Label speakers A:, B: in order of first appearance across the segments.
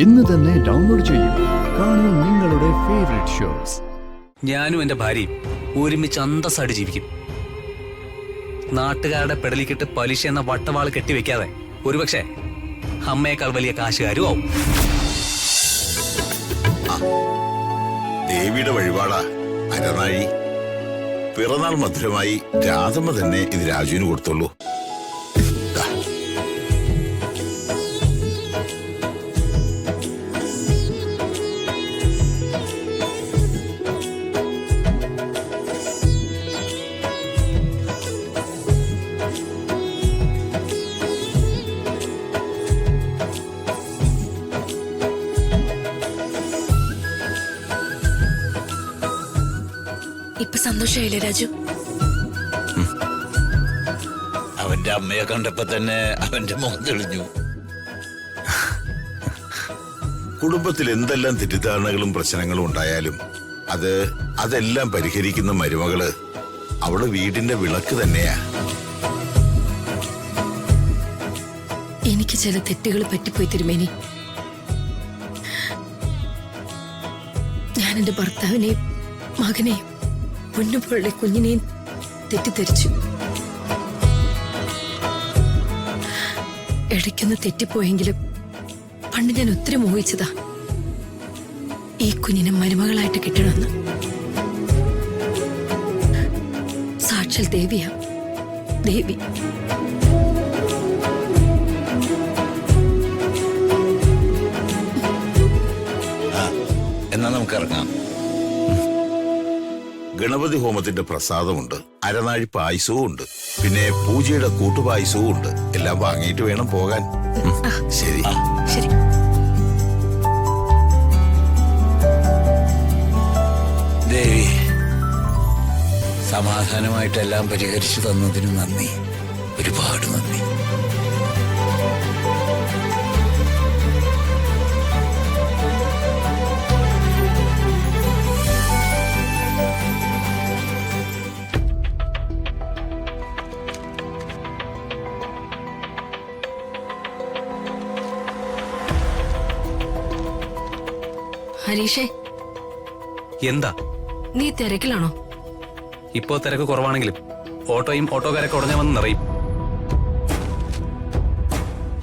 A: ഇന്ന് തന്നെ ഡൗൺലോഡ് ചെയ്യൂ. കാണൂ നിങ്ങളുടെ ഫേവറേറ്റ് ഷോസ്.
B: ഞാനും എന്റെ ഭാര്യയും ഒരുമിച്ച് അന്തസ്സായിട്ട് ജീവിക്കും. നാട്ടുകാരുടെ പെടലിക്കിട്ട് പലിശ എന്ന വട്ടവാള് കെട്ടിവെക്കാതെ ഒരുപക്ഷെ അമ്മയേക്കാൾ വലിയ കാശുകാരും ആവും.
C: ദേവിയുടെ വഴിപാടാ അരനാഴി. പിറന്നാൾ മധുരമായി രാധമ്മ തന്നെ ഇത് രാജുവിന് കൊടുത്തോളൂ.
D: ഇപ്പൊ സന്തോഷായില്ലേ രാജു?
E: അവന്റെ അമ്മയെ കണ്ടപ്പോ തന്നെ അവന്റെ മുഖം തെളിഞ്ഞു.
C: കുടുംബത്തിൽ എന്തെല്ലാം തെറ്റിദ്ധാരണകളും പ്രശ്നങ്ങളും ഉണ്ടായാലും അതെല്ലാം പരിഹരിക്കുന്ന മരുമകള് അവള് വീടിന്റെ വിളക്ക് തന്നെയാ.
D: എനിക്ക് ചില തെറ്റുകൾ പറ്റിപ്പോയി തിരുമേനി. ഞാൻ എന്റെ ഭർത്താവിനെയും മകനെയും പൊന്നുപോളുടെ കുഞ്ഞിനെയും തെറ്റിദ്ധരിച്ചു. ഇടയ്ക്കൊന്ന് തെറ്റിപ്പോയെങ്കിലും പണ്ട് ഞാൻ ഒത്തിരി മോഹിച്ചതാ ഈ കുഞ്ഞിനെ മരുമകളായിട്ട് കിട്ടണമെന്ന്. സാക്ഷാൽ ദേവിയാ ദേവി.
E: എന്നാ നമുക്ക് ഇറങ്ങാം.
C: ഗണപതി ഹോമത്തിന്റെ പ്രസാദമുണ്ട്, അരനാഴി പായസവും ഉണ്ട്, പിന്നെ പൂജയുടെ കൂട്ടുപായസവും ഉണ്ട്. എല്ലാം വാങ്ങിയിട്ട് വേണം പോകാൻ. ശരി
D: ശരി.
E: ദേവി, സമാധാനമായിട്ടെല്ലാം പരിഹരിച്ചു തന്നതിന് നന്ദി, ഒരുപാട് നന്ദി.
D: ഹരീഷേ,
B: എന്താ
D: നീ തിരക്കിലാണോ?
B: ഇപ്പോ തിരക്ക് കുറവാണെങ്കിലും ഓട്ടോയും ഓട്ടോക്കാരൊക്കെ ഉടനെ വന്ന് നിറയും.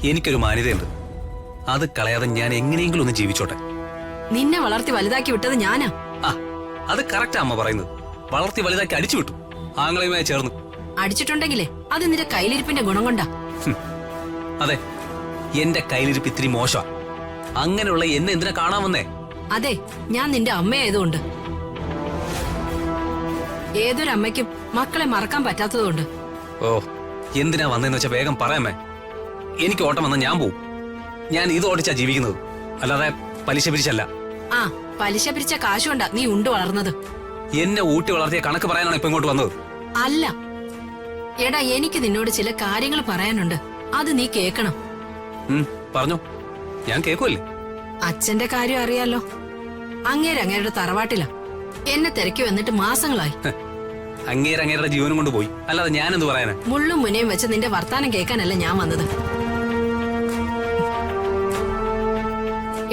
B: എനിക്കൊരു മാന്യതയുണ്ട്, അത് കളയാതെ ഞാൻ എങ്ങനെയെങ്കിലും ഒന്ന് ജീവിച്ചോട്ടെ.
D: നിന്നെ വളർത്തി വലുതാക്കി വിട്ടത് ഞാനാ.
B: ആ, അത് കറക്റ്റാ അമ്മ പറയുന്നത്. വളർത്തി വലുതാക്കി അടിച്ചു വിട്ടു, ആങ്ങളയുമായി ചേർന്ന്.
D: അടിച്ചിട്ടുണ്ടെങ്കിലേ അത് നിന്റെ കയ്യിലിരിപ്പിന്റെ ഗുണം കൊണ്ടാ.
B: അതെ, എന്റെ കയ്യിലിരിപ്പ് ഇത്തിരി മോശമാ. അങ്ങനെയുള്ള എന്നെ എന്തിനാ കാണാൻ വന്നേ?
D: അതെ, ഞാൻ നിന്റെ അമ്മയായതുകൊണ്ട്. ഏതൊരമ്മയ്ക്കും മക്കളെ മറക്കാൻ പറ്റാത്തതുകൊണ്ട്.
B: ഓ, എന്തിനാ വന്നതെന്ന് വെച്ചാ വേഗം പറയാമേ. എനിക്ക് ഓട്ടം വന്നാൽ ഞാൻ പോവും. ഞാൻ ഇത് ഓടിച്ചാ ജീവിക്കുന്നത്, അല്ലാതെ പലിശ പിരിച്ചല്ല.
D: ആ, പലിശ പിരിച്ച കാശുകൊണ്ടാ നീ ഉണ്ട് വളർന്നത്.
B: എന്നെ ഊട്ടി വളർത്തിയ കണക്ക് പറയാനാണ് ഇപ്പൊ ഇങ്ങോട്ട് വന്നത്.
D: അല്ല എടാ, എനിക്ക് നിന്നോട് ചില കാര്യങ്ങൾ പറയാനുണ്ട്, അത് നീ കേക്കണം.
B: പറഞ്ഞോ, ഞാൻ കേക്കുമല്ലേ.
D: അച്ഛന്റെ കാര്യം അറിയാലോ. അങ്ങേരുടെ തറവാട്ടിലാ. എന്നെ തിരക്കി വന്നിട്ട് മാസങ്ങളായി.
B: അങ്ങേരുടെ ജീവനും കൊണ്ട് പോയി, അല്ലാതെ ഞാനെന്ത് പറയാനാ?
D: മുള്ളും മുനയും വെച്ച് നിന്റെ വർത്താനം കേൾക്കാനല്ല ഞാൻ വന്നത്.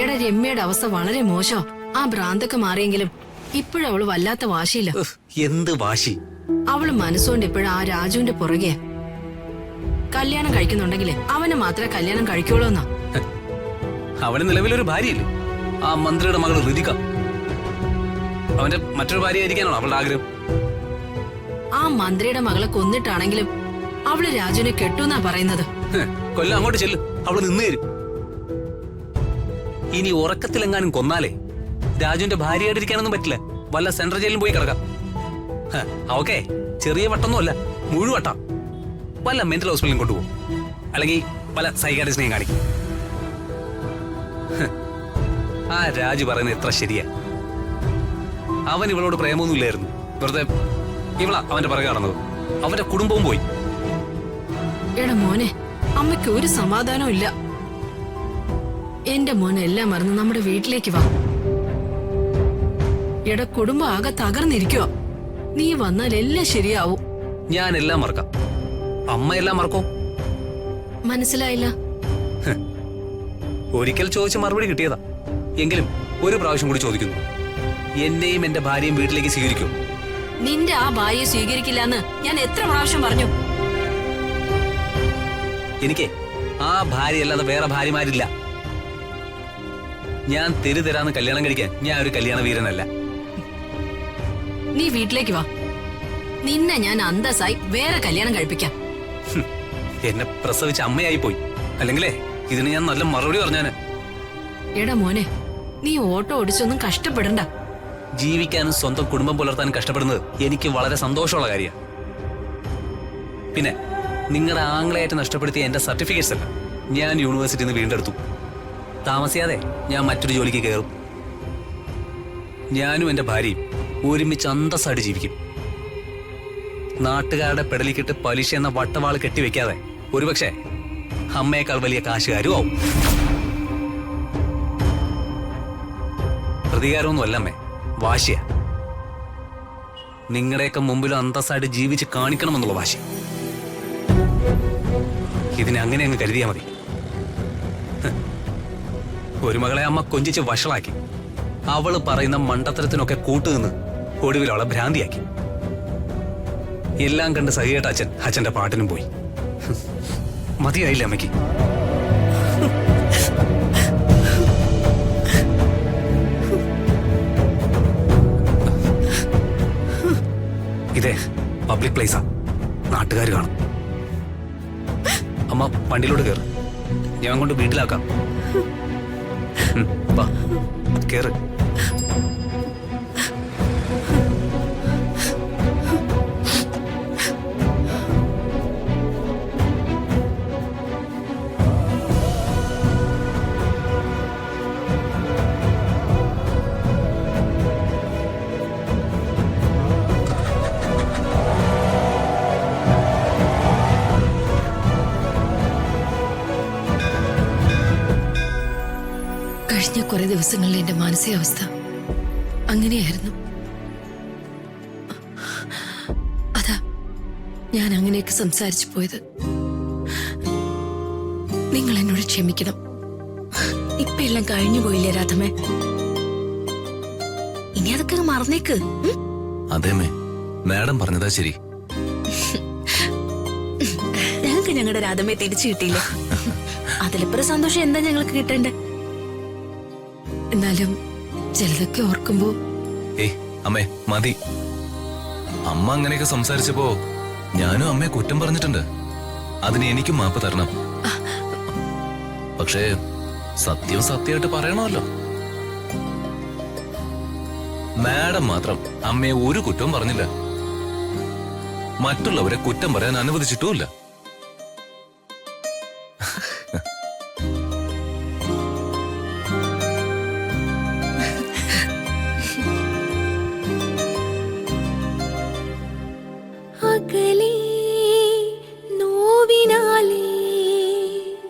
D: എടാ, രമ്യയുടെ അവസ്ഥ വളരെ മോശം. ആ ഭ്രാന്തൊക്കെ മാറിയെങ്കിലും ഇപ്പോഴവള് വല്ലാത്ത വാശിയില്ല.
B: എന്ത് വാശി?
D: അവള് മനസ്സുകൊണ്ട് ഇപ്പോഴും ആ രാജുവിന്റെ പുറകെ. കല്യാണം കഴിക്കുന്നുണ്ടെങ്കിലേ അവനെ മാത്രമേ കല്യാണം കഴിക്കുള്ളൂ എന്നാ.
B: അവന് നിലവിലൊരു ഭാര്യയില്ലേ, ആ മന്ത്രിയുടെ മകൾ ഋതിക. അവന്റെ മറ്റൊരു ഭാര്യ ആയിരിക്കാനാണോ അവളുടെ ആഗ്രഹം?
D: ആ മന്ത്രിയുടെ മകളെ കൊന്നിട്ടാണെങ്കിലും അവള് രാജുവിനെ കെട്ടൂന്നാ പറയുന്നത്.
B: കൊല്ലം അങ്ങോട്ട് ചെല്ലും, അവള് നിന്ന് തരും. ഇനി ഉറക്കത്തിലെങ്ങാനും കൊന്നാലേ രാജുവിന്റെ ഭാര്യയായിട്ടിരിക്കാനൊന്നും പറ്റില്ല. വല്ല സെൻട്രൽ ജയിലിൽ പോയി കിടക്കാം. ഓക്കെ, ചെറിയ വട്ടൊന്നുമല്ല, മുഴുവട്ടം. വല്ല മെന്റൽ ഹോസ്പിറ്റലിൽ കൊണ്ടുപോകും, അല്ലെങ്കിൽ വല്ല സൈക്കാട്രിസ്റ്റിനെയും കാണിക്കും. ആ രാജു പറയുന്നത് എത്ര ശരിയാ. അവൻ ഇവളോട് പ്രേമൊന്നുമില്ലായിരുന്നു, വെറുതെ ഇവളാ അവന്റെ പുറകെ നടന്നത്. അവന്റെ കുടുംബവും പോയി.
D: എടാ മോനെ, അമ്മയ്ക്ക് ഒരു സമാധാനവും ഇല്ല. എന്റെ മോനെ എല്ലാം മറന്ന് നമ്മുടെ വീട്ടിലേക്ക് വാ. എടാ, കുടുംബം ആകെ തകർന്നിരിക്കുക. നീ വന്നാൽ എല്ലാം ശരിയാവും.
B: ഞാൻ എല്ലാം മറക്കാം, അമ്മ എല്ലാം മറക്കോ?
D: മനസ്സിലായില്ല.
B: ഒരിക്കൽ ചോദിച്ച മറുപടി കിട്ടിയതാ. എങ്കിലും ഒരു പ്രാവശ്യം കൂടി ചോദിക്കുന്നു, എന്നെയും എന്റെ ഭാര്യയും വീട്ടിലേക്ക് സ്വീകരിക്കൂ?
D: നിന്റെ ആ ഭാര്യയെ സ്വീകരിക്കില്ല എന്ന് ഞാൻ എത്ര പ്രാവശ്യം പറഞ്ഞു.
B: എനിക്ക് ആ ഭാര്യ അല്ലാതെ വേറെ ഭാര്യമാരില്ല. ഞാൻ തരാന്ന് കല്യാണം കഴിക്കാൻ ഞാൻ ഒരു കല്യാണ വീരനല്ല.
D: നീ വീട്ടിലേക്ക് വാ, നിന്നെ ഞാൻ അന്തസ്സായി വേറെ കല്യാണം കഴിപ്പിക്കാം.
B: എന്നെ പ്രസവിച്ച അമ്മയായി പോയി, അല്ലെങ്കിലേ ഇതിന് ഞാൻ നല്ല മറുപടി പറഞ്ഞാന്.
D: എടാ മോനെ, നീ ഓട്ടോ ഓടിച്ചൊന്നും കഷ്ടപ്പെടണ്ട.
B: ജീവിക്കാനും സ്വന്തം കുടുംബം പുലർത്താനും കഷ്ടപ്പെടുന്നത് എനിക്ക് വളരെ സന്തോഷമുള്ള കാര്യമാണ്. പിന്നെ നിങ്ങളുടെ ആംഗ്ലയായിട്ട് നഷ്ടപ്പെടുത്തിയ എന്റെ സർട്ടിഫിക്കറ്റ്സ് അല്ല ഞാൻ യൂണിവേഴ്സിറ്റിയിൽ നിന്ന് വീണ്ടെടുത്തു. താമസിയാതെ ഞാൻ മറ്റൊരു ജോലിക്ക് കയറും. ഞാനും എന്റെ ഭാര്യയും ഒരുമിച്ച് അന്തസ്സായിട്ട് ജീവിക്കും. നാട്ടുകാരുടെ പെടലിക്കിട്ട് പലിശ എന്ന വട്ടവാള് കെട്ടിവെക്കാതെ ഒരുപക്ഷെ അമ്മയേക്കാൾ വലിയ കാശുകാരും ആവും. പ്രതികാരമൊന്നും അല്ലമ്മേ, വാശിയാ. നിങ്ങളുടെയൊക്കെ മുമ്പിൽ അന്തസ്സായിട്ട് ജീവിച്ച് കാണിക്കണമെന്നുള്ള വാശി. ഇതിനെ അങ്ങനെ അങ്ങ് കരുതിയാ മതി. ഒരു മകളെ അമ്മ കൊഞ്ചിച്ച് വഷളാക്കി. അവള് പറയുന്ന മണ്ടത്തരത്തിനൊക്കെ കൂട്ടുനിന്ന് ഒടുവിൽ അവളെ ഭ്രാന്തിയാക്കി. എല്ലാം കണ്ട് സഹിയേട്ട അച്ഛന്റെ പാട്ടിനും പോയി. മതിയായില്ല അമ്മയ്ക്ക്. ഇതേ പബ്ലിക് പ്ലേസാ, നാട്ടുകാർ കാണും. അമ്മ വണ്ടിയിലോട്ട് കയറ്, ഞാൻ കൊണ്ട് വീട്ടിലാക്കാം. വാ കേറ്.
D: കഴിഞ്ഞ കുറെ ദിവസങ്ങളിൽ എന്റെ മാനസികാവസ്ഥ അങ്ങനെയായിരുന്നു. അതാ ഞാൻ അങ്ങനെയൊക്കെ സംസാരിച്ചു പോയത്. നിങ്ങൾ എന്നോട് ക്ഷമിക്കണം. ഇപ്പൊ എല്ലാം കഴിഞ്ഞു പോയില്ലേ രാധമേ? ഇനി അതൊക്കെ മറന്നേക്ക്.
F: അതേമേ, മാഡം പറഞ്ഞതാ ശരി.
D: ഞങ്ങൾക്ക് ഞങ്ങളുടെ രാധമയെ തിരിച്ചു കിട്ടിയില്ലേ? അതിലിപ്പുറം സന്തോഷം എന്താ ഞങ്ങൾക്ക് കിട്ടണ്ടേ? എന്നാലും ചിലതൊക്കെ ഓർക്കുമ്പോ
F: ഏയ് അമ്മേ മതി. അമ്മ അങ്ങനെയൊക്കെ സംസാരിച്ചപ്പോ ഞാനും അമ്മയെ കുറ്റം പറഞ്ഞിട്ടുണ്ട്. അതിന് എനിക്കും മാപ്പ് തരണം. പക്ഷേ സത്യം സത്യമായിട്ട് പറയണമല്ലോ. മാഡം മാത്രം അമ്മയെ ഒരു കുറ്റവും പറഞ്ഞില്ല. മറ്റുള്ളവരെ കുറ്റം പറയാൻ അനുവദിച്ചിട്ടുമില്ല.